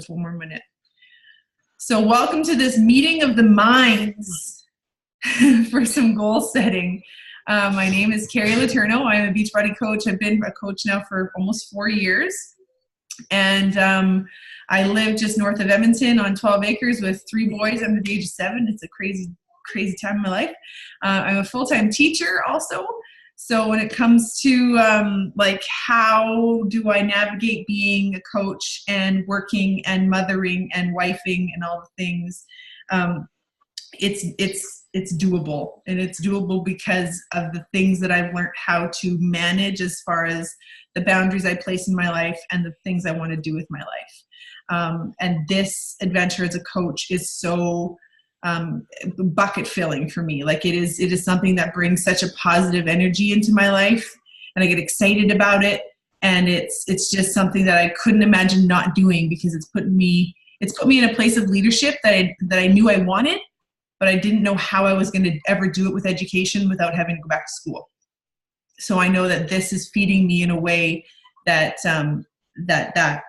Just one more minute. So welcome to this meeting of the minds for some goal setting. My name is Carrie Letourneau. I'm a Beachbody coach. I've been a coach now for almost 4 years. And I live just north of Edmonton on 12 acres with 3 boys under the age of 7. It's a crazy time in my life. I'm a full-time teacher also. So when it comes to like how do I navigate being a coach and working and mothering and wifing and all the things, it's doable, and it's doable because of the things that I've learned how to manage as far as the boundaries I place in my life and the things I want to do with my life. And this adventure as a coach is so bucket filling for me. Like it is something that brings such a positive energy into my life, and I get excited about it. And it's just something that I couldn't imagine not doing, because it's put me in a place of leadership that I knew I wanted, but I didn't know how I was going to ever do it with education without having to go back to school. So I know that this is feeding me in a way that that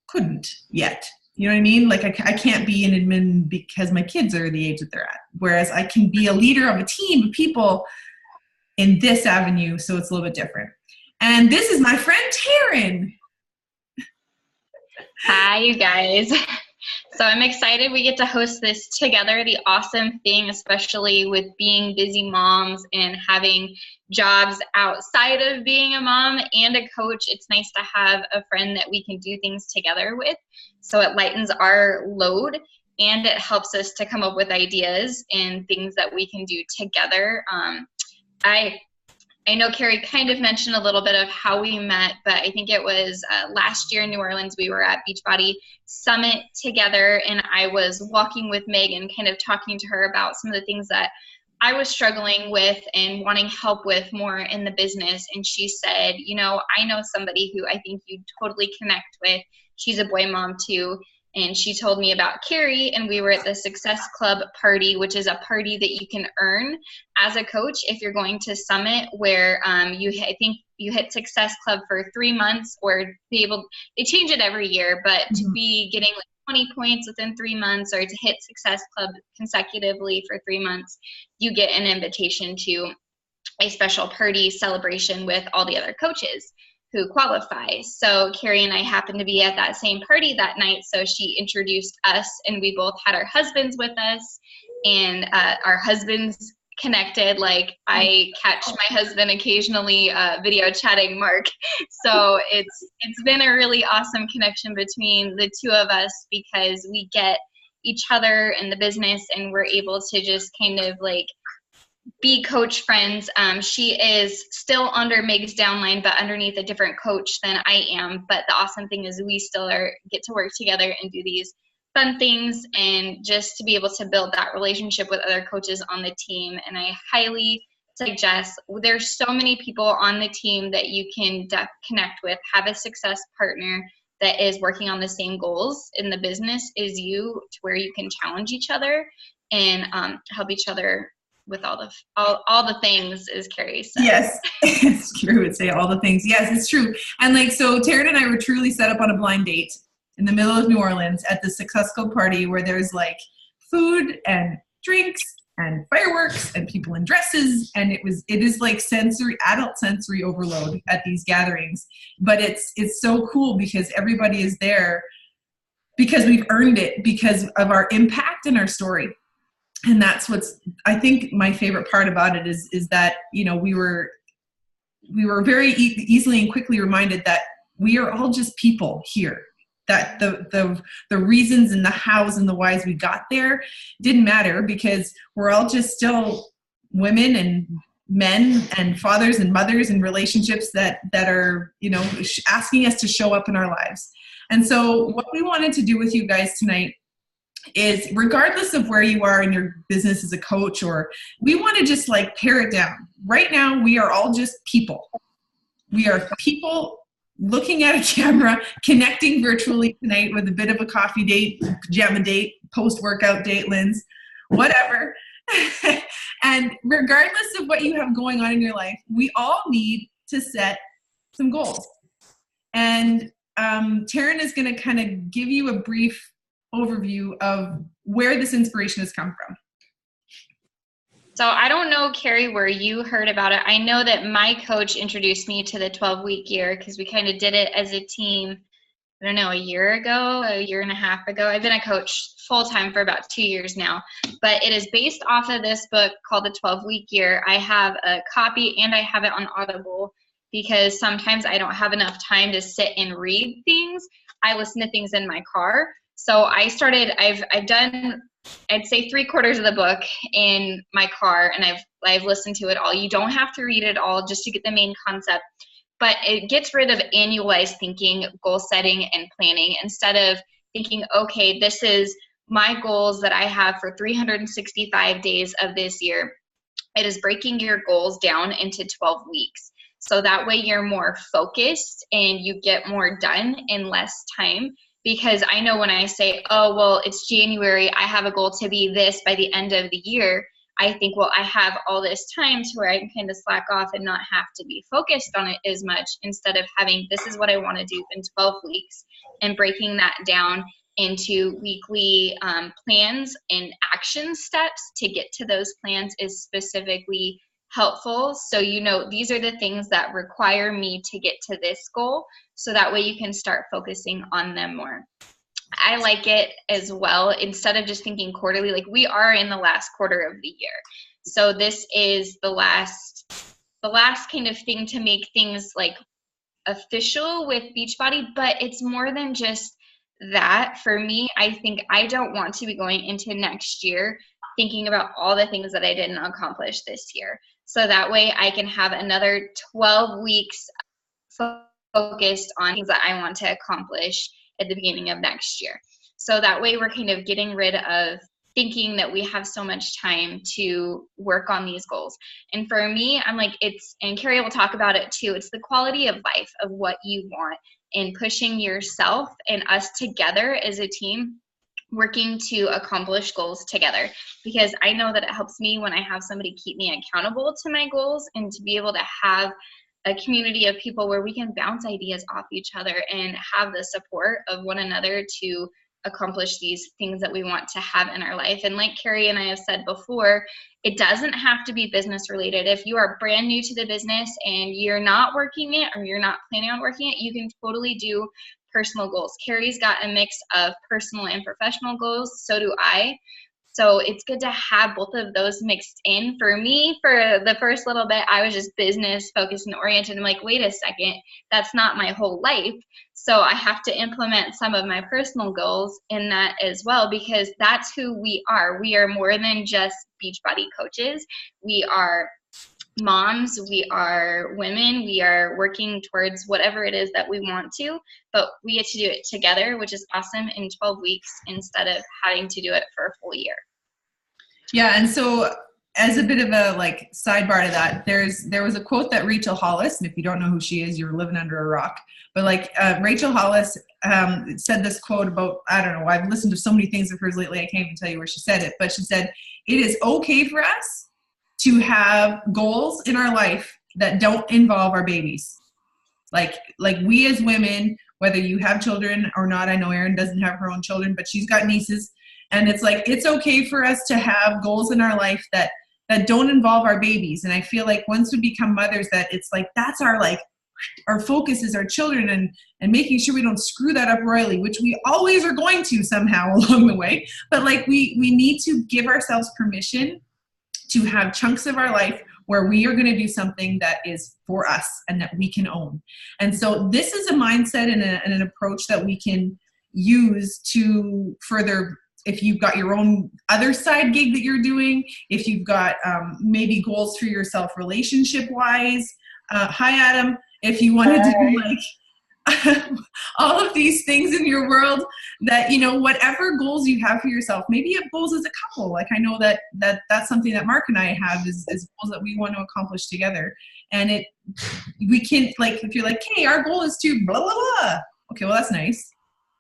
couldn't yet. You know what I mean? Like I can't be an admin because my kids are the age that they're at. Whereas I can be a leader of a team of people in this avenue. So it's a little bit different. And this is my friend Taryn. Hi, you guys. So I'm excited we get to host this together. The awesome thing, especially with being busy moms and having jobs outside of being a mom and a coach, it's nice to have a friend that we can do things together with. So it lightens our load, and it helps us to come up with ideas and things that we can do together. I know Carrie kind of mentioned a little bit of how we met, but I think it was last year in New Orleans. We were at Beachbody Summit together, and I was walking with Megan, kind of talking to her about some of the things that I was struggling with and wanting help with more in the business. And she said, you know, I know somebody who I think you'd totally connect with. She's a boy mom too. And she told me about Carrie, and we were at the Success Club party, which is a party that you can earn as a coach if you're going to Summit, where I think you hit Success Club for 3 months, or be able, they change it every year, but to be getting like 20 points within 3 months, or to hit Success Club consecutively for 3 months, you get an invitation to a special party celebration with all the other coaches who qualify. So Carrie and I happened to be at that same party that night. So she introduced us, and we both had our husbands with us, and our husbands connected. Like I catch my husband occasionally video chatting Mark. So it's been a really awesome connection between the two of us, because we get each other in the business, and we're able to just kind of like be coach friends. She is still under Meg's downline, but underneath a different coach than I am. But the awesome thing is we still get to work together and do these fun things, and just to be able to build that relationship with other coaches on the team. And I highly suggest, there's so many people on the team that you can connect with, have a success partner that is working on the same goals in the business as you, to where you can challenge each other and help each other with all the things, as Carrie said. Yes, it's true. Would say all the things. Yes, it's true. And like, so Taryn and I were truly set up on a blind date in the middle of New Orleans at the Success Club party, where there's like food and drinks and fireworks and people in dresses. And it is like adult sensory overload at these gatherings. But it's so cool because everybody is there because we've earned it because of our impact and our story. And that's what's, I think, my favorite part about it is that, you know, we were very easily and quickly reminded that we are all just people here, that the reasons and the hows and the whys we got there didn't matter, because we're all just still women and men and fathers and mothers in relationships that are, you know, asking us to show up in our lives. And so what we wanted to do with you guys tonight is, regardless of where you are in your business as a coach, or we want to just like pare it down. Right now, we are all just people. We are people looking at a camera, connecting virtually tonight with a bit of a coffee date, pajama date, post-workout date, Linz, whatever. And regardless of what you have going on in your life, we all need to set some goals. And Taryn is going to kind of give you a brief overview of where this inspiration has come from. So I don't know, Carrie, where you heard about it. I know that my coach introduced me to the 12-week year because we kind of did it as a team, I don't know, a year and a half ago. I've been a coach full-time for about 2 years now, but it is based off of this book called The 12-Week Year. I have a copy and I have it on Audible because sometimes I don't have enough time to sit and read things. I listen to things in my car. So I've done, I'd say 3/4 of the book in my car, and I've listened to it all. You don't have to read it all just to get the main concept, but it gets rid of annualized thinking, goal setting, and planning. Instead of thinking, okay, this is my goals that I have for 365 days of this year, it is breaking your goals down into 12 weeks. So that way you're more focused and you get more done in less time. Because I know when I say, oh, well, it's January, I have a goal to be this by the end of the year, I think, well, I have all this time to where I can kind of slack off and not have to be focused on it as much, instead of having, this is what I want to do in 12 weeks, and breaking that down into weekly plans and action steps to get to those plans is specifically helpful. So, you know, these are the things that require me to get to this goal. So that way you can start focusing on them more. I like it as well. Instead of just thinking quarterly, like we are in the last quarter of the year. So this is the last kind of thing to make things like official with Beachbody, but it's more than just that. For me, I think I don't want to be going into next year thinking about all the things that I didn't accomplish this year. So that way I can have another 12 weeks focused on things that I want to accomplish at the beginning of next year. So that way we're kind of getting rid of thinking that we have so much time to work on these goals. And for me, I'm like, and Carrie will talk about it too, it's the quality of life of what you want, and pushing yourself and us together as a team, working to accomplish goals together. Because I know that it helps me when I have somebody keep me accountable to my goals, and to be able to have a community of people where we can bounce ideas off each other and have the support of one another to accomplish these things that we want to have in our life. And like Carrie and I have said before, it doesn't have to be business related. If you are brand new to the business and you're not working it, or you're not planning on working it, you can totally do personal goals. Carrie's got a mix of personal and professional goals. So do I. So it's good to have both of those mixed in. For me, for the first little bit, I was just business focused and oriented. I'm like, wait a second, that's not my whole life. So I have to implement some of my personal goals in that as well, because that's who we are. We are more than just Beachbody coaches. We are moms, we are women, we are working towards whatever it is that we want to, but we get to do it together, which is awesome, in 12 weeks instead of having to do it for a full year. Yeah, and so as a bit of a like sidebar to that, there was a quote that Rachel Hollis, and if you don't know who she is, you're living under a rock, but like Rachel Hollis said this quote about, I don't know, I've listened to so many things of hers lately, I can't even tell you where she said it, but she said, it is okay for us to have goals in our life that don't involve our babies. Like we as women, whether you have children or not, I know Erin doesn't have her own children, but she's got nieces. And it's like, it's okay for us to have goals in our life that don't involve our babies. And I feel like once we become mothers, that it's like, that's our focus is our children, and making sure we don't screw that up royally, which we always are going to somehow along the way. But like we need to give ourselves permission to have chunks of our life where we are going to do something that is for us and that we can own. And so this is a mindset and an approach that we can use to further, if you've got your own other side gig that you're doing, if you've got maybe goals for yourself relationship-wise. Hi, Adam. If you want to do like all of these things in your world, that, you know, whatever goals you have for yourself, maybe you have goals as a couple. Like I know that's something that Mark and I have is goals that we want to accomplish together. And we can, like, if you're like, hey, our goal is to blah, blah, blah. Okay, well, that's nice.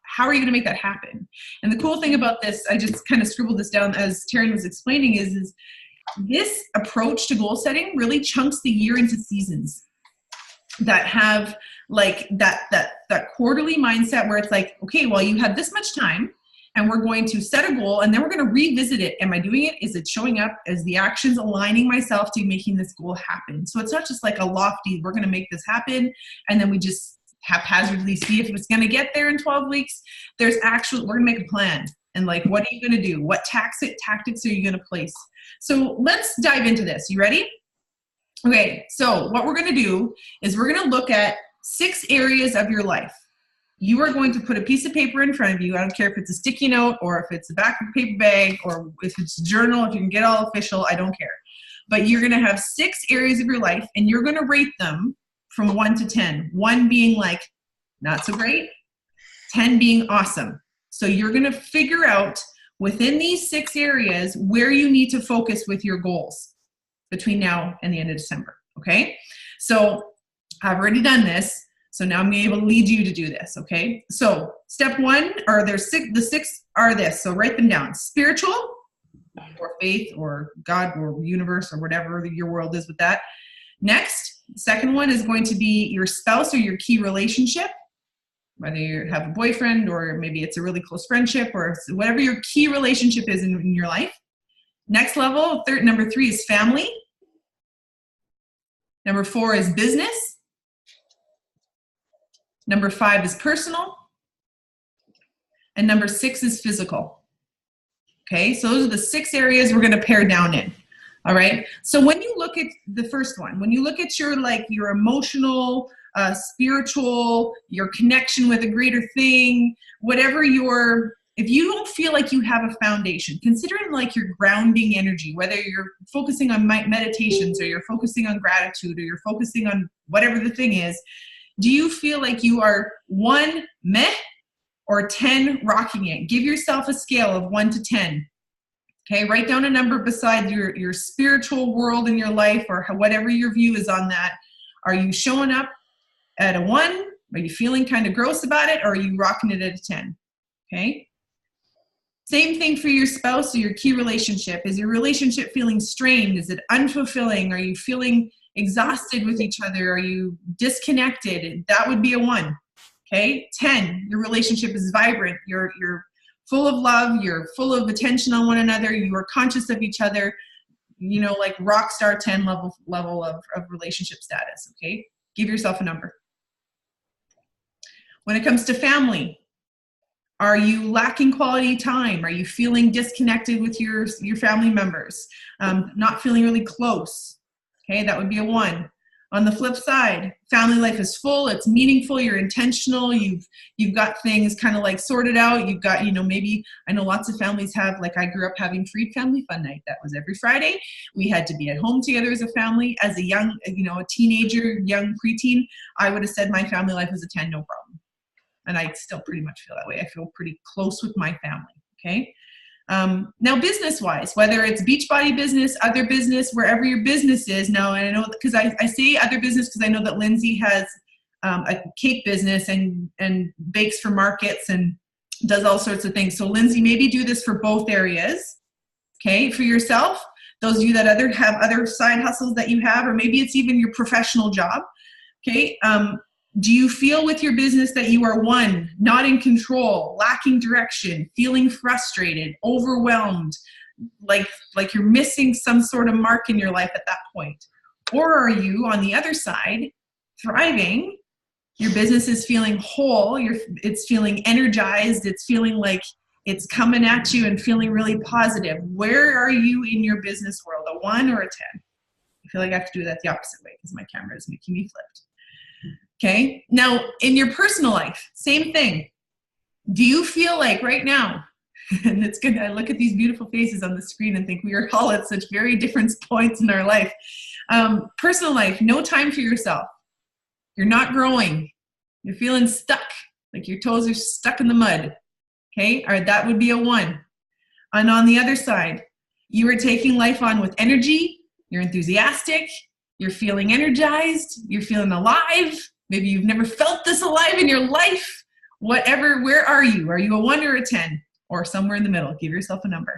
How are you going to make that happen? And the cool thing about this, I just kind of scribbled this down as Taryn was explaining, is this approach to goal setting really chunks the year into seasons. that have like that quarterly mindset where it's like, okay, well, you have this much time and we're going to set a goal and then we're going to revisit it. Am I doing it? Is it showing up? Is the actions aligning myself to making this goal happen? So it's not just like a lofty, we're going to make this happen, and then we just haphazardly see if it's going to get there in 12 weeks. There's actually, we're going to make a plan. And like, what are you going to do? What tactics are you going to place? So let's dive into this. You ready? Okay, so what we're going to do is we're going to look at 6 areas of your life. You are going to put a piece of paper in front of you. I don't care if it's a sticky note or if it's the back of a paper bag or if it's a journal, if you can get all official, I don't care. But you're going to have 6 areas of your life and you're going to rate them from 1 to 10. 1 being like not so great, 10 being awesome. So you're going to figure out within these 6 areas where you need to focus with your goals between now and the end of December. Okay. So I've already done this. So now I'm able to lead you to do this. Okay. So step 1, or there's 6, the 6 are this. So write them down: spiritual or faith or God or universe or whatever your world is with that. Next, second one is going to be your spouse or your key relationship, whether you have a boyfriend or maybe it's a really close friendship or whatever your key relationship is in your life. Next level, number 3 is family. Number 4 is business. Number 5 is personal. And number 6 is physical. Okay, so those are the 6 areas we're going to pare down in. All right. So when you look at the first one, when you look at your emotional, spiritual, your connection with a greater thing, whatever if you don't feel like you have a foundation, considering like your grounding energy, whether you're focusing on meditations or you're focusing on gratitude or you're focusing on whatever the thing is, do you feel like you are 1 meh or 10 rocking it? Give yourself a scale of 1 to 10. Okay, write down a number beside your spiritual world in your life or whatever your view is on that. Are you showing up at a 1? Are you feeling kind of gross about it? Or are you rocking it at a 10? Okay. Same thing for your spouse or your key relationship. Is your relationship feeling strained? Is it unfulfilling? Are you feeling exhausted with each other? Are you disconnected? That would be a 1. Okay. 10, your relationship is vibrant. You're full of love, you're full of attention on one another, you are conscious of each other, like rock star 10 level of relationship status. Okay, give yourself a number. When it comes to family, are you lacking quality time? Are you feeling disconnected with your family members? Not feeling really close? Okay, that would be a 1. On the flip side, family life is full, it's meaningful, you're intentional, you've got things kind of like sorted out, you've got, maybe, I know lots of families have, like I grew up having free family fun night. That was every Friday. We had to be at home together as a family. As a young, a teenager, young preteen, I would have said my family life was a 10, no problem. And I still pretty much feel that way. I feel pretty close with my family, okay? Now, business-wise, whether it's Beachbody business, other business, wherever your business is. Now, and I know because I say other business because I know that Lindsay has a cake business and bakes for markets and does all sorts of things. So, Lindsay, maybe do this for both areas. Okay, for yourself, those of you that have other side hustles that you have, or maybe it's even your professional job. Okay. Do you feel with your business that you are 1, not in control, lacking direction, feeling frustrated, overwhelmed, like you're missing some sort of mark in your life at that point? Or are you on the other side, thriving? Your business is feeling whole, it's feeling energized, it's feeling like it's coming at you and feeling really positive. Where are you in your business world, a 1 or a 10? I feel like I have to do that the opposite way because my camera is making me flipped. Okay. Now, in your personal life, same thing. Do you feel like right now, and it's good, I look at these beautiful faces on the screen and think we are all at such very different points in our life. Personal life, no time for yourself. You're not growing. You're feeling stuck, like your toes are stuck in the mud. Okay. All right. That would be a 1. And on the other side, you are taking life on with energy. You're enthusiastic. You're feeling energized. You're feeling alive. Maybe you've never felt this alive in your life. Whatever, where are you? Are you a 1 or a 10? Or somewhere in the middle? Give yourself a number.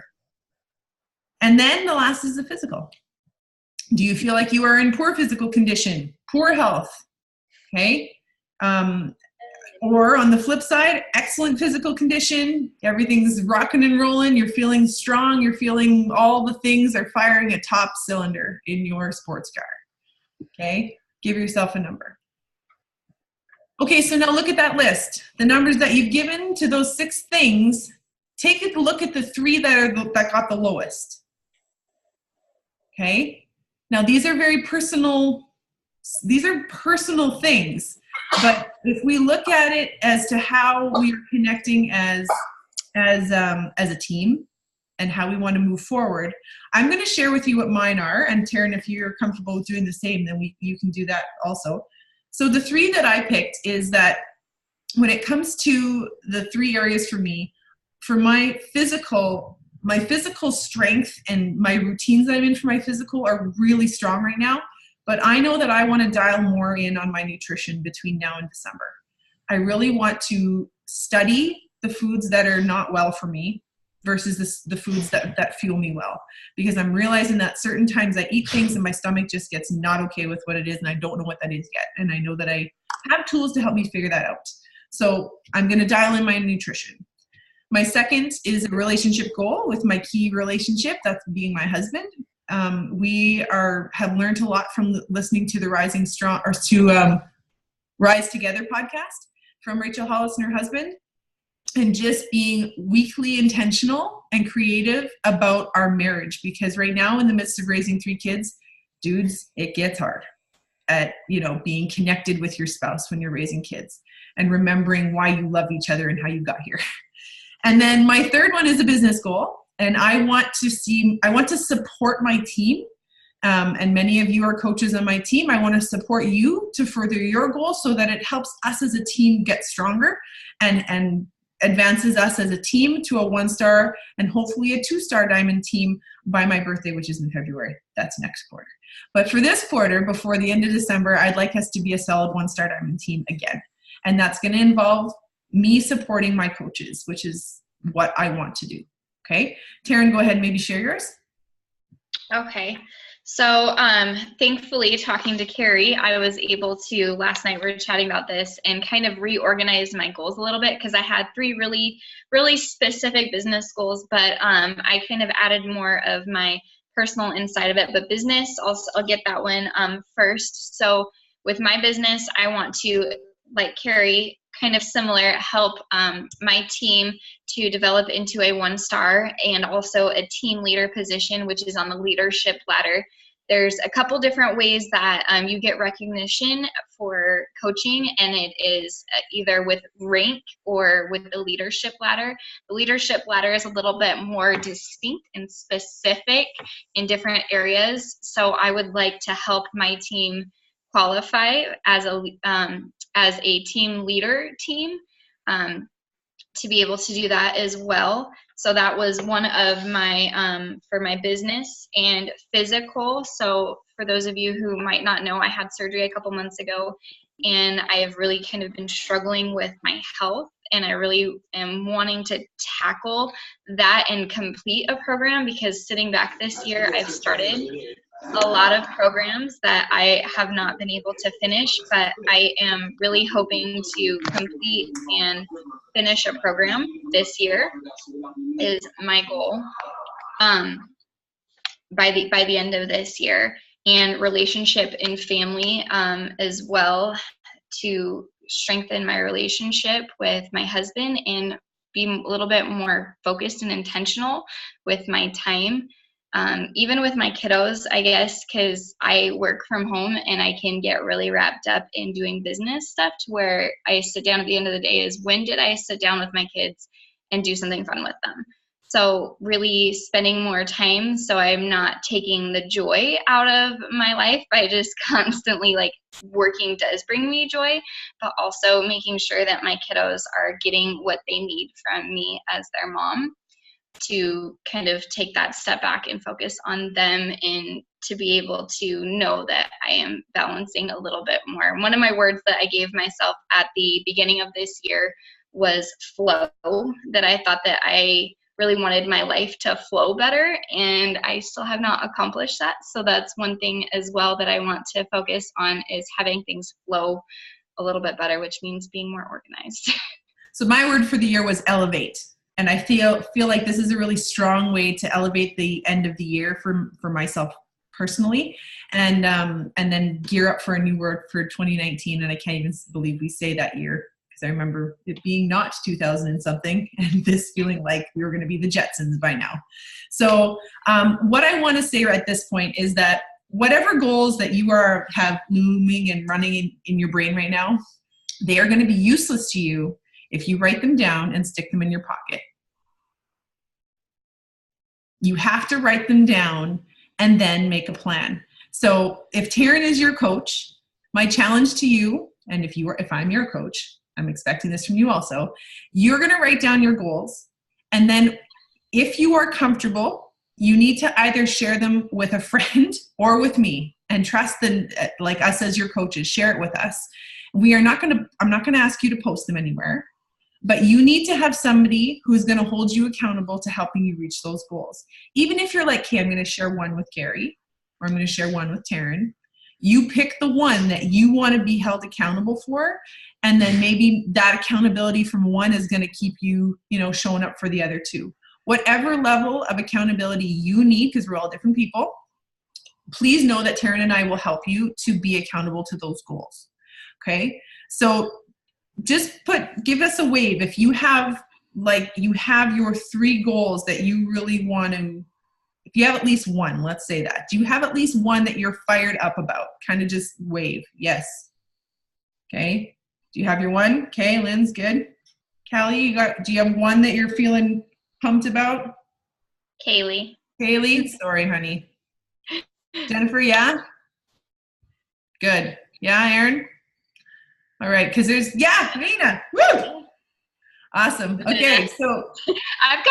And then the last is the physical. Do you feel like you are in poor physical condition, poor health? Okay. Or on the flip side, excellent physical condition. Everything's rocking and rolling. You're feeling strong. You're feeling all the things are firing a top cylinder in your sports car. Okay. Give yourself a number. Okay, so now look at that list. The numbers that you've given to those 6 things, take a look at the 3 that got the lowest. Okay? Now these are very personal, these are personal things, but if we look at it as to how we are connecting as a team and how we want to move forward, I'm going to share with you what mine are, and Taryn, if you're comfortable with doing the same, then you can do that also. So the 3 that I picked is that when it comes to the 3 areas for me, for my physical strength and my routines that I'm in for my physical are really strong right now, but I know that I want to dial more in on my nutrition between now and December. I really want to study the foods that are not well for me versus the foods that fuel me well, because I'm realizing that certain times I eat things and my stomach just gets not okay with what it is, and I don't know what that is yet, and I know that I have tools to help me figure that out. So I'm going to dial in my nutrition. My second is a relationship goal with my key relationship, that's being my husband. We have learned a lot from listening to the Rise Together podcast from Rachel Hollis and her husband, and just being weekly intentional and creative about our marriage, because right now in the midst of raising 3 kids, dudes, it gets hard at, being connected with your spouse when you're raising kids and remembering why you love each other and how you got here. And then my third one is a business goal, and I want to support my team. And many of you are coaches on my team. I want to support you to further your goals so that it helps us as a team get stronger and advances us as a team to a 1-star and hopefully a 2-star diamond team by my birthday, which is in February. That's next quarter. But for this quarter, before the end of December, I'd like us to be a solid 1-star diamond team again. And that's going to involve me supporting my coaches, which is what I want to do. Okay. Taryn, go ahead and maybe share yours. Okay. So thankfully, talking to Carrie, I was able to, last night we were chatting about this and kind of reorganize my goals a little bit, because I had 3 really, really specific business goals, but I kind of added more of my personal inside of it. But business, I'll get that one first. So with my business, I want to, like Carrie, kind of similar, help my team to develop into a 1-star and also a team leader position, which is on the leadership ladder. There's a couple different ways that you get recognition for coaching, and it is either with rank or with the leadership ladder. The leadership ladder is a little bit more distinct and specific in different areas. So I would like to help my team qualify as a team leader team, to be able to do that as well. So that was one of my, for my business and physical. So for those of you who might not know, I had surgery a couple months ago, and I have really kind of been struggling with my health, and I really am wanting to tackle that and complete a program, because sitting back this year, I've started a lot of programs that I have not been able to finish, but I am really hoping to complete and finish a program this year is my goal, by the end of this year. And relationship and family as well, to strengthen my relationship with my husband and be a little bit more focused and intentional with my time. Even with my kiddos, I guess, because I work from home and I can get really wrapped up in doing business stuff, to where I sit down at the end of the day is, when did I sit down with my kids and do something fun with them? So really spending more time, so I'm not taking the joy out of my life by just constantly, like, working does bring me joy, but also making sure that my kiddos are getting what they need from me as their mom, to kind of take that step back and focus on them, and to be able to know that I am balancing a little bit more. One of my words that I gave myself at the beginning of this year was flow, that I thought that I really wanted my life to flow better, and I still have not accomplished that. So that's one thing as well that I want to focus on, is having things flow a little bit better, which means being more organized. So my word for the year was elevate. And I feel like this is a really strong way to elevate the end of the year for myself personally, and then gear up for a new word for 2019. And I can't even believe we say that year, because I remember it being not 2000 and something, and this feeling like we were going to be the Jetsons by now. So what I want to say at this point is that whatever goals that you have looming and running in your brain right now, they are going to be useless to you if you write them down and stick them in your pocket. You have to write them down and then make a plan. So if Taryn is your coach, my challenge to you, and if I'm your coach, I'm expecting this from you also, you're going to write down your goals. And then if you are comfortable, you need to either share them with a friend or with me, and trust that, like us as your coaches, share it with us. I'm not going to ask you to post them anywhere, but you need to have somebody who's going to hold you accountable to helping you reach those goals. Even if you're like, okay, I'm going to share one with Gary, or I'm going to share one with Taryn. You pick the one that you want to be held accountable for, and then maybe that accountability from one is going to keep you, showing up for the other two. Whatever level of accountability you need, because we're all different people, please know that Taryn and I will help you to be accountable to those goals. Okay? So just give us a wave if you have your 3 goals that you really want to. If you have at least one, let's say that. Do you have at least one that you're fired up about? Kind of just wave. Yes. Okay. Do you have your one? Okay, Lynn's good. Callie, do you have one that you're feeling pumped about? Kaylee, sorry, honey. Jennifer, yeah? Good. Yeah, Aaron? All right, because Nina. Woo! Awesome. Okay, so I've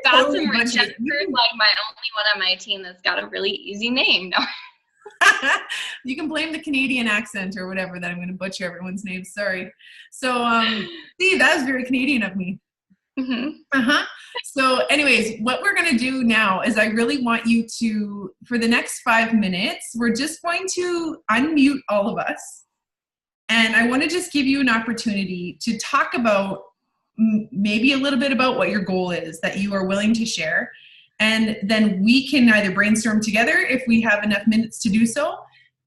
got some. Jennifer's like my only one on my team that's got a really easy name. No. You can blame the Canadian accent or whatever that I'm going to butcher everyone's name. Sorry. So, Steve, that was very Canadian of me. Mm-hmm. So anyways, what we're going to do now is I really want you to, for the next 5 minutes, we're just going to unmute all of us. And I want to just give you an opportunity to talk about maybe a little bit about what your goal is that you are willing to share. And then we can either brainstorm together if we have enough minutes to do so.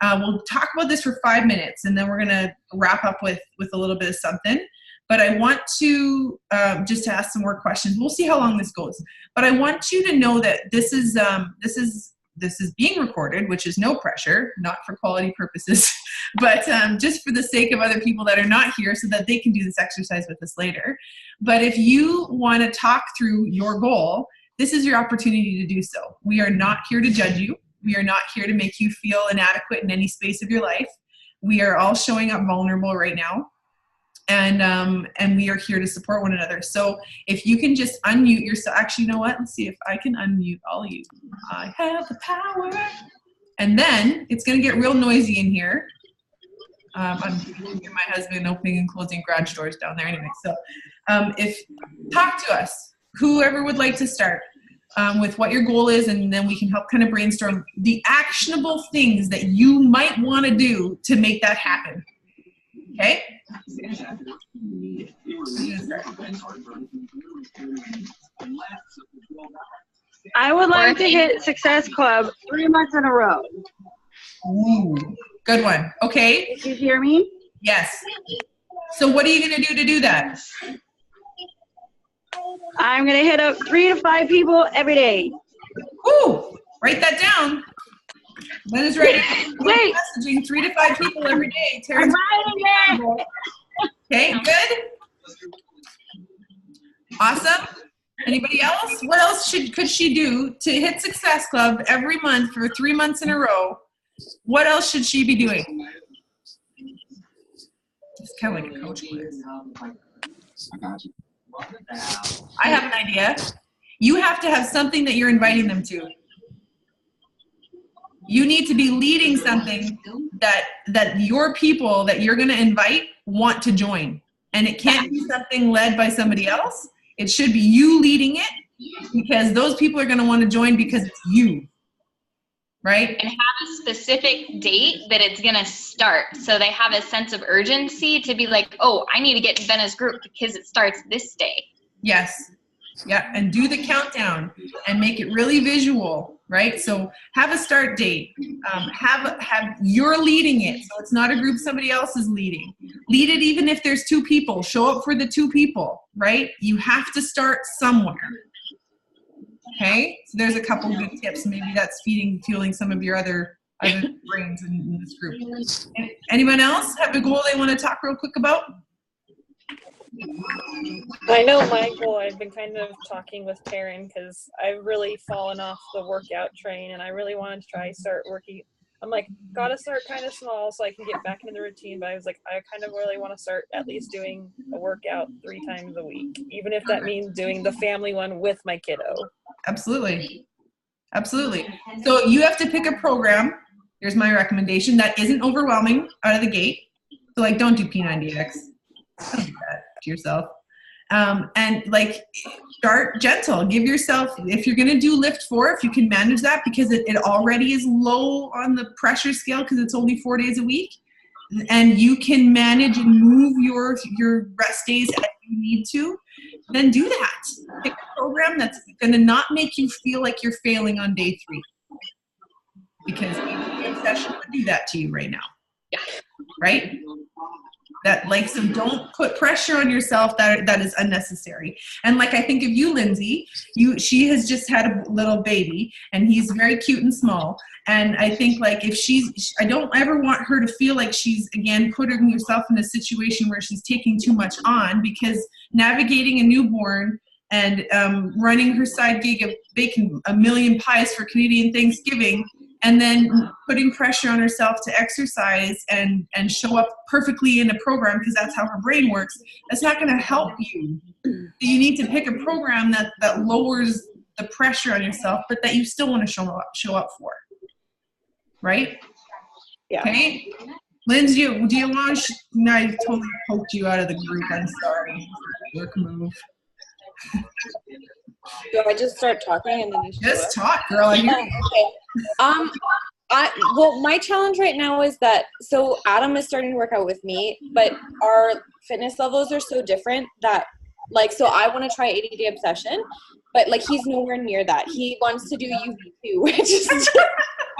We'll talk about this for 5 minutes, and then we're going to wrap up with a little bit of something. But I want to just to ask some more questions. We'll see how long this goes. But I want you to know that this is being recorded, which is no pressure, not for quality purposes, but just for the sake of other people that are not here so that they can do this exercise with us later. But if you want to talk through your goal, this is your opportunity to do so. We are not here to judge you. We are not here to make you feel inadequate in any space of your life. We are all showing up vulnerable right now. And we are here to support one another. So if you can just unmute yourself. Actually, you know what? Let's see if I can unmute all of you. I have the power. And then it's going to get real noisy in here. I'm hearing my husband opening and closing garage doors down there anyway. So talk to us, whoever would like to start with what your goal is, and then we can help kind of brainstorm the actionable things that you might want to do to make that happen. Okay? I would like to hit Success Club 3 months in a row. Ooh, good one. Okay. Did you hear me? Yes. So what are you going to do that? I'm going to hit up 3 to 5 people every day. Ooh, write that down. That is right. Wait. Messaging 3 to 5 people every day. I'm writing it. Okay, good. Awesome. Anybody else? What else could she do to hit Success Club every month for 3 months in a row? What else should she be doing? It's kind of like a coach quiz. I have an idea. You have to have something that you're inviting them to. You need to be leading something that your people that you're going to invite want to join. And it can't be something led by somebody else. It should be you leading it, because those people are going to want to join because it's you. right? And have a specific date that it's going to start. So they have a sense of urgency to be like, oh, I need to get in Benna's group because it starts this day. Yes. Yeah. And do the countdown and make it really visual, right? So have a start date. You're leading it. So it's not a group somebody else is leading. Lead it even if there's 2 people. Show up for the 2 people, right? You have to start somewhere. Okay? So there's a couple good tips. Maybe that's fueling some of your other brains in this group. Anyone else have a goal they want to talk real quick about? I know my goal. I've been kind of talking with Taryn because I've really fallen off the workout train, and I really wanted to start working. I'm like, gotta start kind of small so I can get back into the routine. But I was like, I kind of really want to start at least doing a workout 3 times a week, even if that means doing the family one with my kiddo. Absolutely. Absolutely. So you have to pick a program. Here's my recommendation that isn't overwhelming out of the gate. So like, don't do P90X. Don't do that to yourself. And like, start gentle. Give yourself, if you're going to do lift 4, if you can manage that, because it already is low on the pressure scale because it's only 4 days a week, and you can manage and move your rest days as you need to, then do that. Pick a program that's going to not make you feel like you're failing on day 3, because a session would do that to you right now. Yeah. Right? So don't put pressure on yourself that is unnecessary. And like, I think of you, Lindsay, she has just had a little baby and he's very cute and small. And I think like I don't ever want her to feel like she's again putting herself in a situation where she's taking too much on, because navigating a newborn and running her side gig of baking a million pies for Canadian Thanksgiving, and then putting pressure on herself to exercise and show up perfectly in a program because that's how her brain works, that's not going to help you. So you need to pick a program that lowers the pressure on yourself, but that you still want to show up for. Right? Yeah. Okay? Linz, do you want to I totally poked you out of the group. I'm sorry. Work move. Do I just start talking and then you just talk, girl? I hear you. Okay. Well, my challenge right now is that, so Adam is starting to work out with me, but our fitness levels are so different that, like, so I want to try 80-day obsession, but like he's nowhere near that. He wants to do UV2, which is just,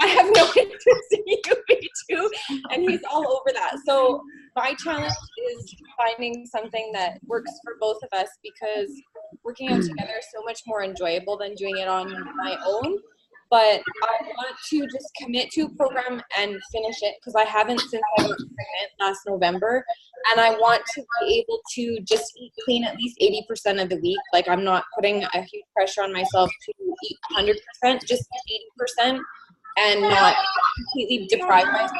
I have no interest in UV2, and he's all over that. So my challenge is finding something that works for both of us, because working out together is so much more enjoyable than doing it on my own. But I want to just commit to a program and finish it, because I haven't since I was pregnant last November. And I want to be able to just eat clean at least 80% of the week. Like, I'm not putting a huge pressure on myself to eat 100%, just 80%, and not completely deprive myself.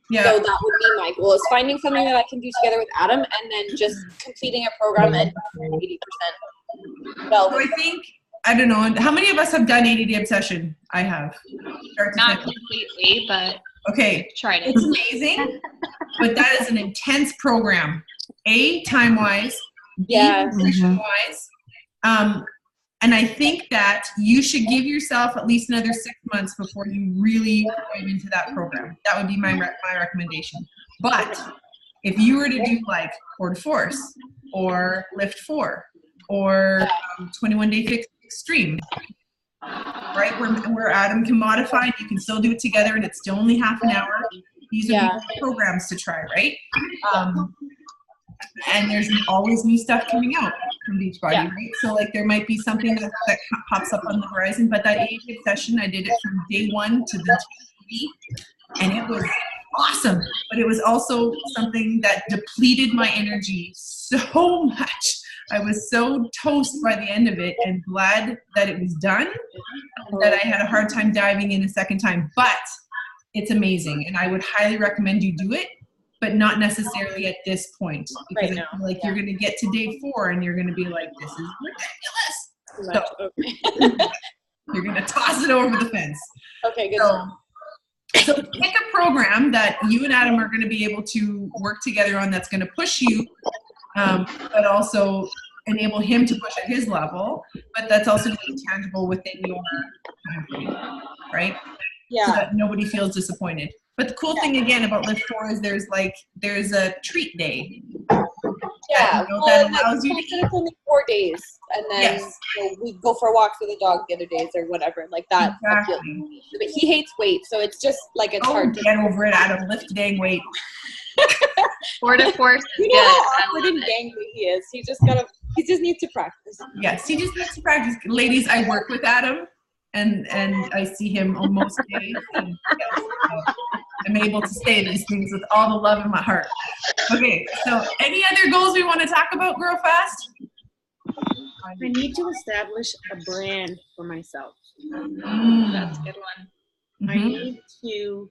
Yeah. So that would be my goal, is finding something that I can do together with Adam, and then just completing a program at 80%. Well, so I think, I don't know, how many of us have done 80-day obsession? I have. Not completely, but okay. Tried it. It's amazing, but that is an intense program. A, time-wise. B, nutrition-wise. And I think that you should give yourself at least another 6 months before you really dive into that program. That would be my recommendation. But if you were to do like Core de Force or Lift 4 or 21-day fix extreme, right, where Adam can modify, you can still do it together and it's still only half an hour. These are the programs to try, right? And there's always new stuff coming out from Beachbody, right? So like there might be something that pops up on the horizon, but that 80-day session, I did it from day 1 to the TV, and it was awesome. But it was also something that depleted my energy so much. I was so toast by the end of it, and glad that it was done, that I had a hard time diving in a second time. But it's amazing, and I would highly recommend you do it, but not necessarily at this point, because I feel like you're going to get to day 4 and you're going to be like, this is ridiculous. So, you're going to toss it over the fence. Okay, good. So pick a program that you and Adam are going to be able to work together on, that's going to push you, but also enable him to push at his level, but that's also going to be tangible within your time frame, right? Yeah. so that nobody feels disappointed. But the cool thing again about Lift 4 is there's a treat day. Yeah, You know, well, that and, like, allows you to it's only 4 days, and then Yes. you know, we go for walks with the dog the other days or whatever. Like that. Exactly. But he hates weight, so it's just like it's Oh, hard to get over it, Adam. Lift dang weight. 4 to 4 is You good. know how I awkward love and it. gangly he is. He just needs to practice. Yes, he just needs to practice. Ladies, I work with Adam, and I see him on most days. And yes, so I'm able to say these things with all the love in my heart. Okay, so any other goals we want to talk about, Girl Fast? I need to establish a brand for myself. That's a good one. I need to,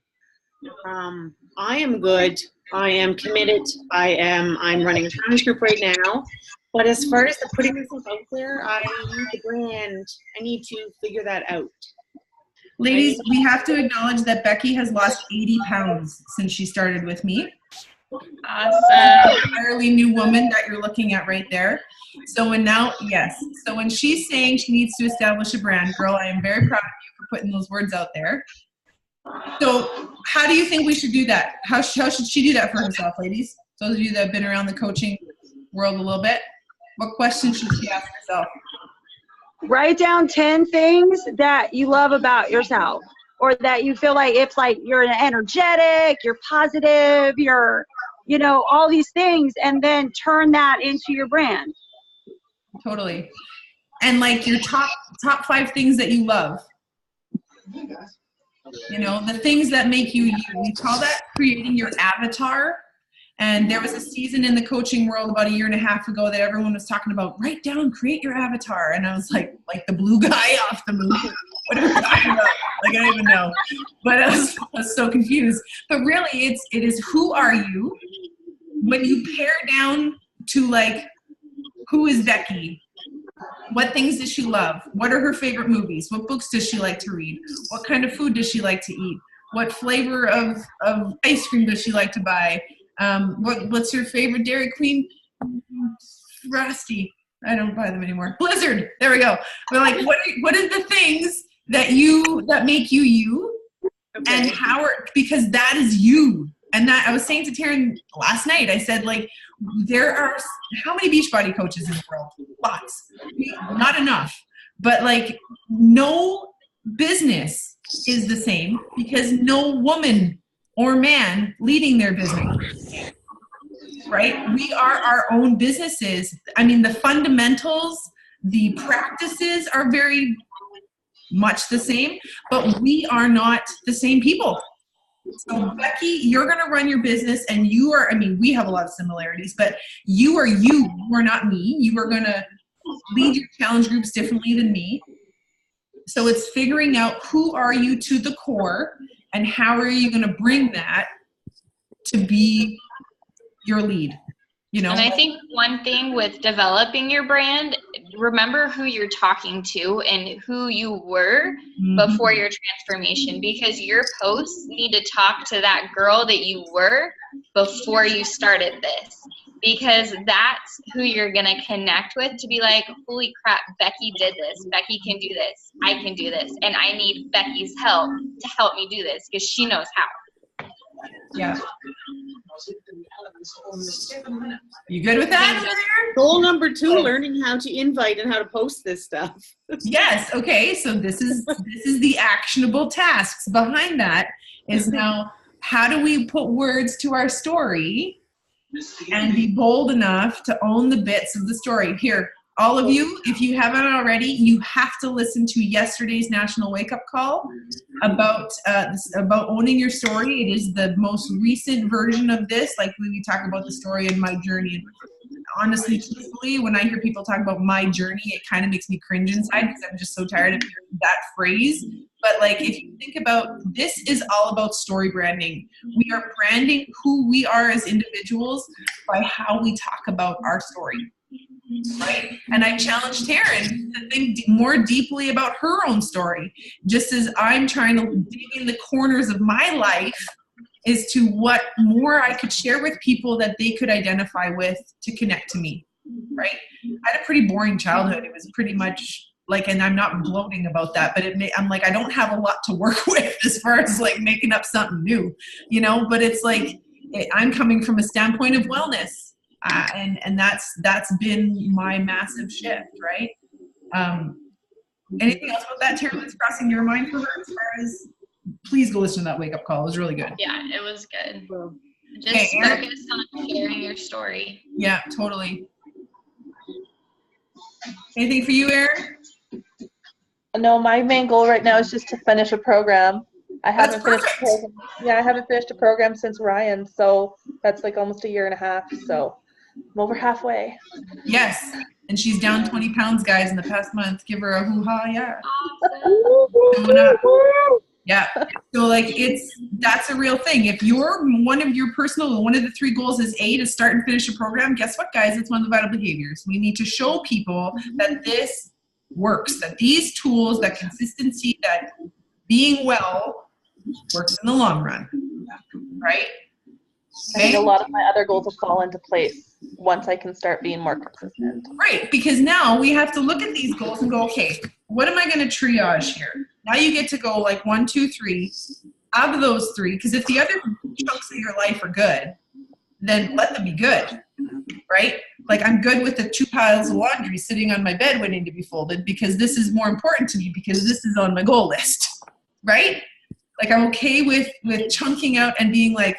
I am good. I am committed. I'm running a challenge group right now. But as far as the putting myself out there, I need the brand. I need to figure that out. Ladies, we have to acknowledge that Becky has lost 80 pounds since she started with me. Awesome. Entirely new woman that you're looking at right there. So when she's saying she needs to establish a brand, girl, I am very proud of you for putting those words out there. So how do you think we should do that? How should she do that for herself, ladies? Those of you that have been around the coaching world a little bit, what questions should she ask herself? Write down 10 things that you love about yourself, or that you feel like it's like you're energetic, you're positive, you're, you know, all these things, and then turn that into your brand. Totally. And like your top 5 things that you love. You know, the things that make you you. We call that creating your avatar. And there was a season in the coaching world about 1.5 years ago that everyone was talking about, write down, create your avatar. And I was like the blue guy off the movie. What are we talking about? Like, I don't even know. But I was so confused. But really, it is who are you? When you pare down to like, who is Becky? What things does she love? What are her favorite movies? What books does she like to read? What kind of food does she like to eat? What flavor of ice cream does she like to buy? What's your favorite Dairy Queen? Frosty. I don't buy them anymore. Blizzard. There we go. We're like, what are the things that make you you? Okay. And because that is you. And that I was saying to Taryn last night, I said, like, there are how many Beachbody coaches in the world? Lots. Not enough. But like, no business is the same because no woman or man leading their business, right? We are our own businesses. I mean, the fundamentals, the practices are very much the same, but we are not the same people. So Becky, you're going to run your business and we have a lot of similarities, but you are you. You are not me. You are going to lead your challenge groups differently than me. So it's figuring out who are you to the core and how are you going to bring that to be your lead, you know? And I think one thing with developing your brand, remember who you're talking to and who you were before your transformation, because your posts need to talk to that girl that you were before you started this, because that's who you're going to connect with to be like, holy crap, Becky did this. Becky can do this. I can do this. And I need Becky's help to help me do this because she knows how. Yeah. You good with that over there? Goal number 2, learning how to invite and how to post this stuff. Yes. Okay. So this is the actionable tasks behind that is now how do we put words to our story and be bold enough to own the bits of the story. Here, all of you, if you haven't already, you have to listen to yesterday's National Wake Up Call about owning your story. It is the most recent version of this. Like we talk about the story and my journey. Honestly, truthfully, when I hear people talk about my journey, it kind of makes me cringe inside because I'm just so tired of hearing that phrase. But like, if you think about, this is all about story branding. We are branding who we are as individuals by how we talk about our story. Right? And I challenged Taryn to think more deeply about her own story, just as I'm trying to dig in the corners of my life as to what more I could share with people that they could identify with to connect to me, right? I had a pretty boring childhood. It was pretty much Like, and I'm not gloating about that, but I'm like, I don't have a lot to work with as far as like making up something new, you know, but it's like, I'm coming from a standpoint of wellness. And that's been my massive shift, right? Anything else about that, Terry, that's crossing your mind for her as far as, please go listen to that wake up call. It was really good. Yeah, it was good. Just Okay, focus on sharing your story. Yeah, totally. Anything for you, Erin? No, my main goal right now is just to finish a program. I That's haven't finished a perfect. program. Yeah, I haven't finished a program since Ryan, so that's like almost a year and a half. So I'm over halfway. Yes. And she's down 20 pounds, guys, in the past month. Give her a hoo-ha, yeah. Awesome. Coming up. Yeah. So like that's a real thing. If one of the 3 goals is to start and finish a program, guess what, guys? It's one of the vital behaviors. We need to show people that this works, that these tools, that consistency, that being well works in the long run. Right? I think a lot of my other goals will fall into place once I can start being more consistent. Right, because now we have to look at these goals and go, okay, what am I going to triage here? Now you get to go like 1, 2, 3. Out of those 3, because if the other chunks of your life are good, then let them be good, right? Like I'm good with the 2 piles of laundry sitting on my bed waiting to be folded because this is more important to me because this is on my goal list, right? Like I'm okay with chunking out and being like,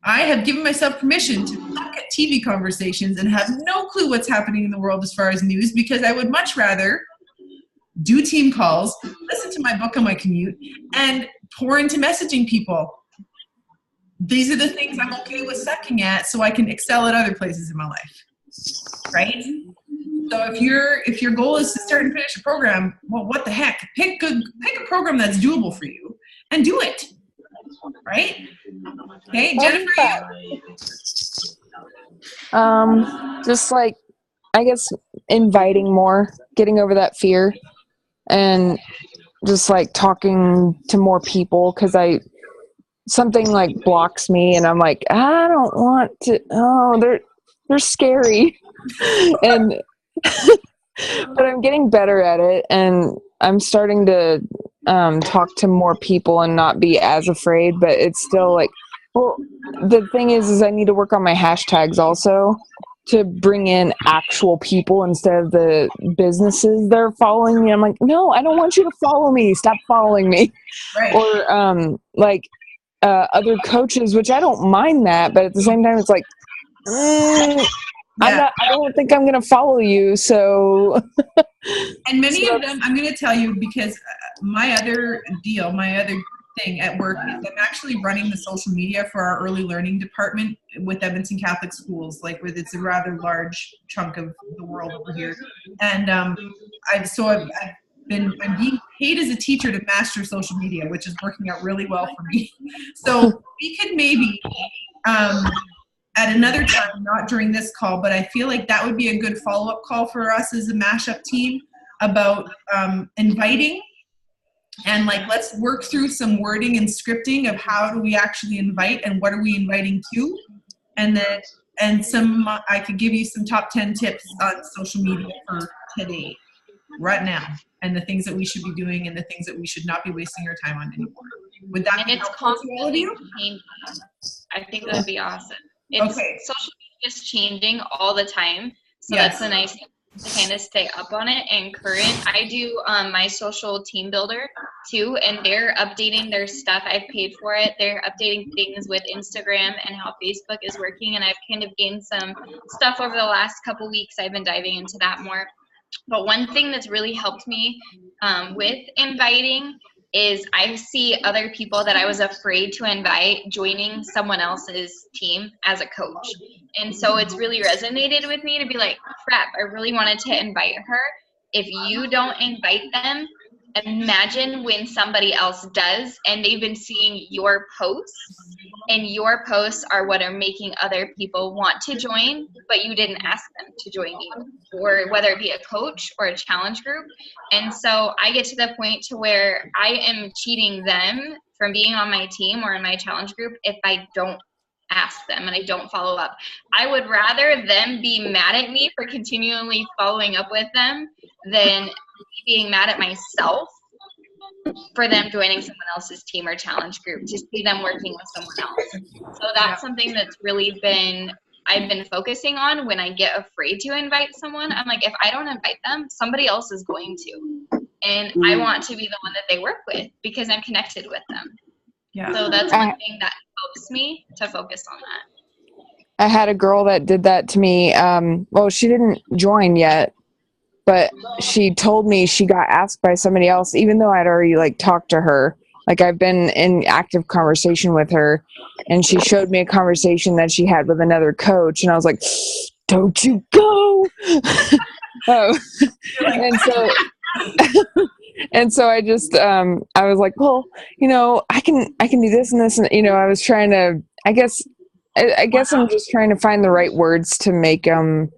I have given myself permission to look at TV conversations and have no clue what's happening in the world as far as news because I would much rather do team calls, listen to my book on my commute, and pour into messaging people. These are the things I'm okay with sucking at so I can excel at other places in my life, right? So if your goal is to start and finish a program, well, what the heck? Pick a program that's doable for you and do it, right? Okay, Jennifer, just like, I guess inviting more, getting over that fear, and just like talking to more people because something like blocks me and I'm like, I don't want to, they're scary. And but I'm getting better at it and I'm starting to talk to more people and not be as afraid, but it's still like, well, the thing is I need to work on my hashtags also to bring in actual people instead of the businesses that are following me. I'm like, no, I don't want you to follow me. Stop following me. right. Or other coaches, which I don't mind that, but at the same time, it's like, I don't think I'm going to follow you. So, and many of them, I'm going to tell you because my other thing at work is I'm actually running the social media for our early learning department with Edmonton Catholic Schools, like with it's a rather large chunk of the world over here. And I'm being paid as a teacher to master social media, which is working out really well for me. So we could maybe at another time, not during this call, but I feel like that would be a good follow-up call for us as a mashup team about inviting. And like, let's work through some wording and scripting of how do we actually invite and what are we inviting to? And then, I could give you some top 10 tips on social media for today, right now, and the things that we should be doing and the things that we should not be wasting our time on anymore. Would that be helpful to all of you? I think that would be awesome. Social media is changing all the time. So that's a nice thing to kind of stay up on it and current. I do my social team builder too, and they're updating their stuff. I've paid for it. They're updating things with Instagram and how Facebook is working, and I've kind of gained some stuff over the last couple weeks. I've been diving into that more. But one thing that's really helped me with inviting is I see other people that I was afraid to invite joining someone else's team as a coach. And so it's really resonated with me to be like, crap, I really wanted to invite her. If you don't invite them, imagine when somebody else does and they've been seeing your posts, and your posts are what are making other people want to join, but you didn't ask them to join you, or whether it be a coach or a challenge group. And so I get to the point to where I am cheating them from being on my team or in my challenge group if I don't ask them and I don't follow up. I would rather them be mad at me for continually following up with them than being mad at myself for them joining someone else's team or challenge group, to see them working with someone else. So that's something that's really I've been focusing on when I get afraid to invite someone. I'm like, if I don't invite them, somebody else is going to. And I want to be the one that they work with because I'm connected with them. Yeah. So that's one thing that helps me to focus on that. I had a girl that did that to me. Well, she didn't join yet, but she told me she got asked by somebody else, even though I'd already like talked to her. Like I've been in active conversation with her, and she showed me a conversation that she had with another coach, and I was like, "Don't you go!" And so I just I was like, well, I can do this and this, and I was trying to. I guess I'm just trying to find the right words to make them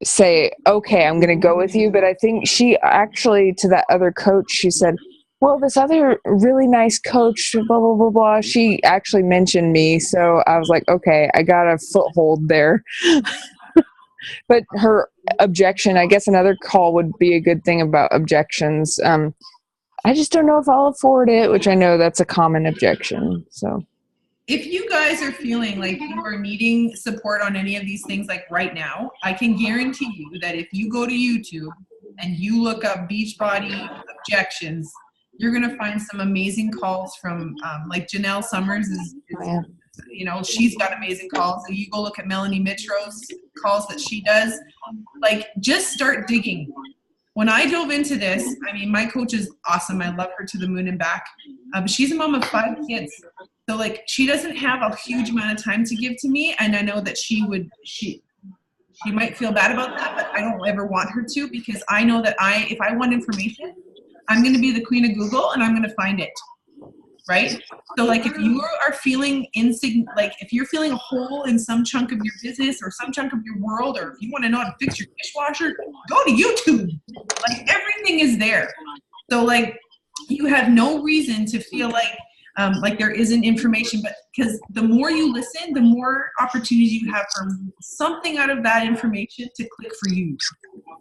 say, okay, I'm going to go with you. But I think she actually, to that other coach, she said, well, this other really nice coach, blah, blah, blah, blah, she actually mentioned me. So I was like, okay, I got a foothold there. But her objection, I guess another call would be a good thing about objections. I just don't know if I'll afford it, which I know that's a common objection. So if you guys are feeling like you are needing support on any of these things, like right now, I can guarantee you that if you go to YouTube and you look up Beachbody objections, you're going to find some amazing calls from like Janelle Summers is she's got amazing calls. So you go look at Melanie Mitro's calls that she does. Like, just start digging. When I dove into this, I mean, my coach is awesome. I love her to the moon and back. But she's a mom of 5 kids. So like, she doesn't have a huge amount of time to give to me. And I know that she might feel bad about that, but I don't ever want her to, because I know that if I want information, I'm going to be the queen of Google and I'm going to find it. Right? So like, if you are feeling if you're feeling a hole in some chunk of your business or some chunk of your world, or if you want to know how to fix your dishwasher, go to YouTube. Like, everything is there. So like, you have no reason to feel like there isn't information, but because the more you listen, the more opportunities you have for something out of that information to click for you.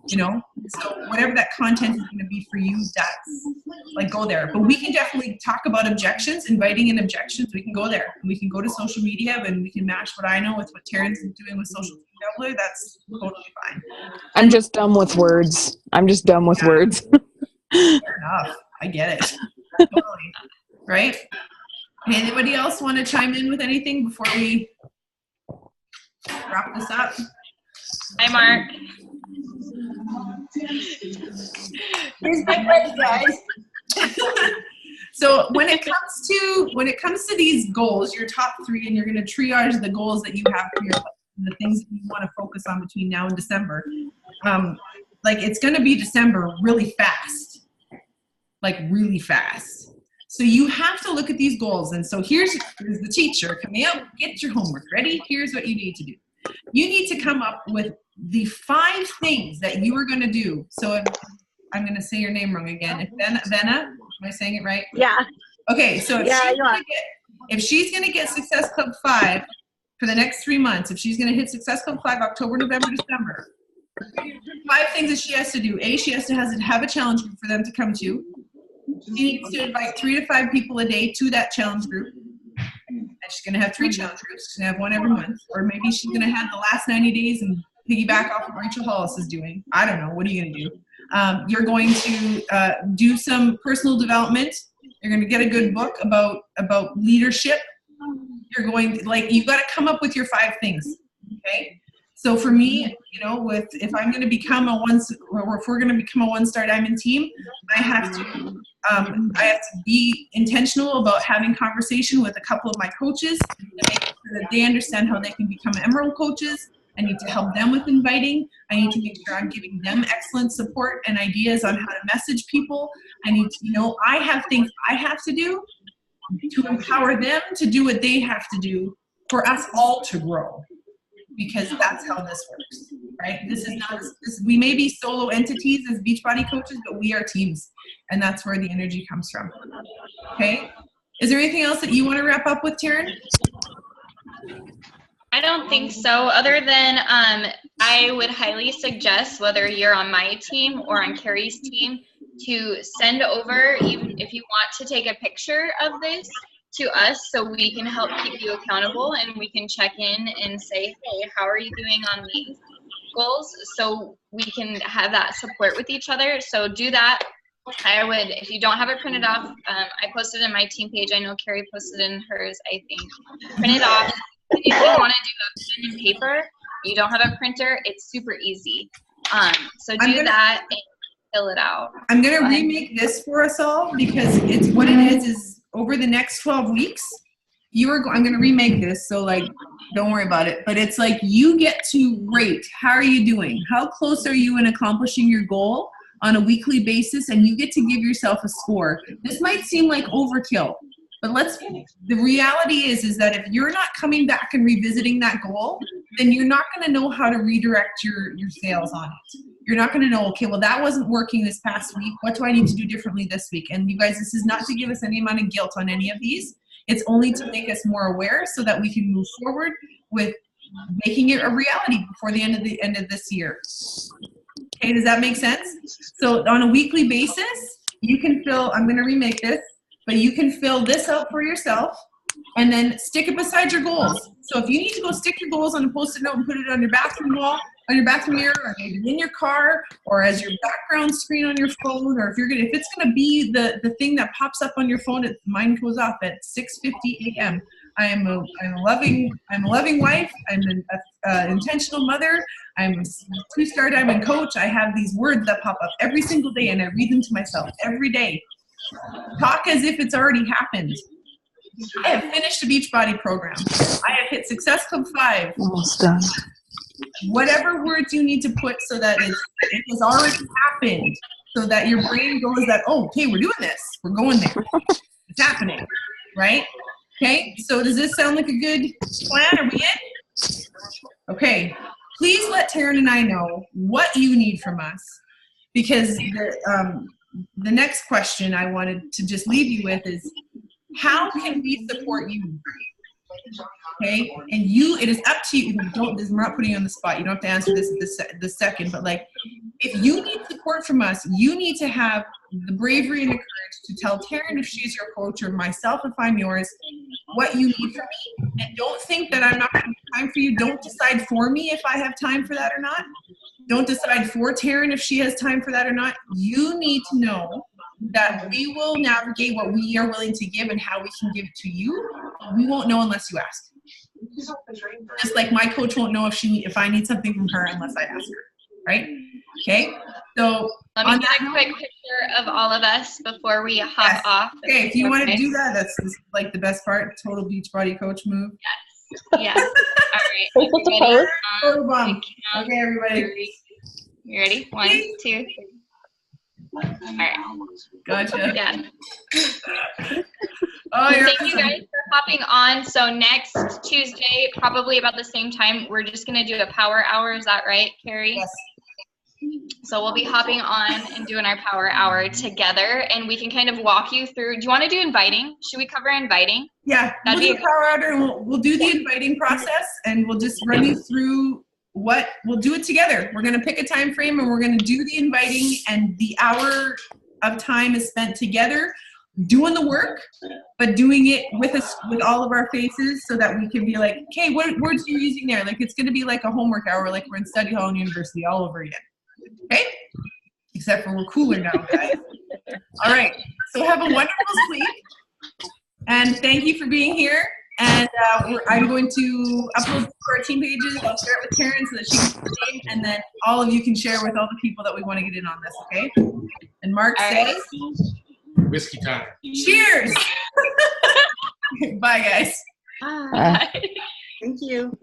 So whatever that content is going to be for you, that's like, go there. But we can definitely talk about objections, inviting in objections. We can go there. We can go to social media, and we can match what I know with what Taryn's doing with social media. That's totally fine. I'm just dumb with words. Words. Fair enough. I get it. Totally. Right? Anybody else want to chime in with anything before we wrap this up? Hi, Mark. Here's my buddy, guys. So when it comes to these goals, your top 3, and you're going to triage the goals that you have for your life, and the things that you want to focus on between now and December. Like, it's going to be December really fast, like really fast. So you have to look at these goals. And so here's the teacher. Come out, get your homework ready. Here's what you need to do. You need to come up with the 5 things that you are going to do. So I'm going to say your name wrong again. If Venna, am I saying it right? Yeah. Okay, so if she's going to get Success Club 5 for the next 3 months, if she's going to hit Success Club 5 October, November, December, 5 things that she has to do. A, she has to have a challenge group for them to come to. She needs to invite 3 to 5 people a day to that challenge group. And she's going to have 3 challenge groups. She's going to have one every month. Or maybe she's going to have the last 90 days and piggyback off what Rachel Hollis is doing. I don't know. What are you going to do? You're going to do some personal development. You're going to get a good book about leadership. You're going to, you've got to come up with your 5 things. Okay? So for me, if I'm going to become if we're going to become a 1-star diamond team, I have to be intentional about having conversation with a couple of my coaches to make sure that they understand how they can become emerald coaches. I need to help them with inviting. I need to make sure I'm giving them excellent support and ideas on how to message people. I need to, I have things I have to do to empower them to do what they have to do for us all to grow. Because that's how this works, right? We may be solo entities as Beachbody coaches, but we are teams, and that's where the energy comes from. Okay? Is there anything else that you want to wrap up with, Taryn? I don't think so, other than I would highly suggest, whether you're on my team or on Carrie's team, to send over, even if you want to take a picture of this, to us so we can help keep you accountable and we can check in and say, hey, how are you doing on these goals? So we can have that support with each other. So do that. I would, if you don't have it printed off, I posted in my team page. I know Carrie posted in hers, I think. Print it off. If you want to do a pen and paper, you don't have a printer, it's super easy. So do that and fill it out. I'm going to remake this for us all because it's what it is over the next 12 weeks, I'm going to remake this. So like, don't worry about it. But it's like you get to rate. How are you doing? How close are you in accomplishing your goal on a weekly basis? And you get to give yourself a score. This might seem like overkill, but the reality is that if you're not coming back and revisiting that goal, then you're not going to know how to redirect your sales on it. You're not going to know, okay, well, that wasn't working this past week. What do I need to do differently this week? And you guys, this is not to give us any amount of guilt on any of these. It's only to make us more aware so that we can move forward with making it a reality before the end of this year. Okay, does that make sense? So on a weekly basis, you can I'm going to remake this, but you can fill this out for yourself and then stick it beside your goals. So if you need to go stick your goals on a Post-it note and put it on your bathroom wall, on your bathroom mirror, or maybe in your car, or as your background screen on your phone, or if it's gonna be the thing that pops up on your phone, mine goes off at 6:50 a.m. I'm a loving wife. I'm an intentional mother. I'm a 2-star diamond coach. I have these words that pop up every single day, and I read them to myself every day. Talk as if it's already happened. I have finished a Beachbody program. I have hit Success Club 5. Almost done. Whatever words you need to put so that it has already happened, so that your brain goes that, oh, okay, we're doing this. We're going there. It's happening, right? Okay, so does this sound like a good plan? Are we in? Okay, please let Taryn and I know what you need from us, because the next question I wanted to just leave you with is, how can we support you? Okay, and it is up to you. I'm not putting you on the spot. You don't have to answer this second, but like, if you need support from us, you need to have the bravery and the courage to tell Taryn if she's your coach, or myself if I'm yours, what you need from me. And don't think that I'm not going to have time for you. Don't decide for me if I have time for that or not. Don't decide for Taryn if she has time for that or not. You need to know that we will navigate what we are willing to give and how we can give it to you. We won't know unless you ask. Just like my coach won't know if I need something from her unless I ask her, right? Okay, so let me get a quick picture of all of us before we hop off. Okay, if you want to do that, that's like the best part. Total Beachbody coach move. Yes. All right. Total bomb. Okay, everybody. You ready? 1, 2, 3. All right. Gotcha. Yeah. Oh, thank you guys for hopping on. So next Tuesday, probably about the same time, we're just going to do a power hour. Is that right, Carrie? Yes. So we'll be hopping on and doing our power hour together, and we can kind of walk you through. Do you want to do inviting? Should we cover inviting? Yeah, we'll do a power hour, and we'll do the inviting process, and we'll just run you through we'll do it together. We're going to pick a time frame, and we're going to do the inviting, and the hour of time is spent together doing the work, but doing it with us, with all of our faces, so that we can be like, okay, what words are you using there? Like, it's going to be like a homework hour, like we're in study hall in university all over again. Okay? Except for we're cooler now, guys. All right. So have a wonderful sleep. And thank you for being here. And I'm going to upload to our team pages. I'll share it with Taryn so that she can see, and then all of you can share with all the people that we want to get in on this, okay? And Mark says, whiskey time. Cheers! Bye, guys. Bye. Thank you.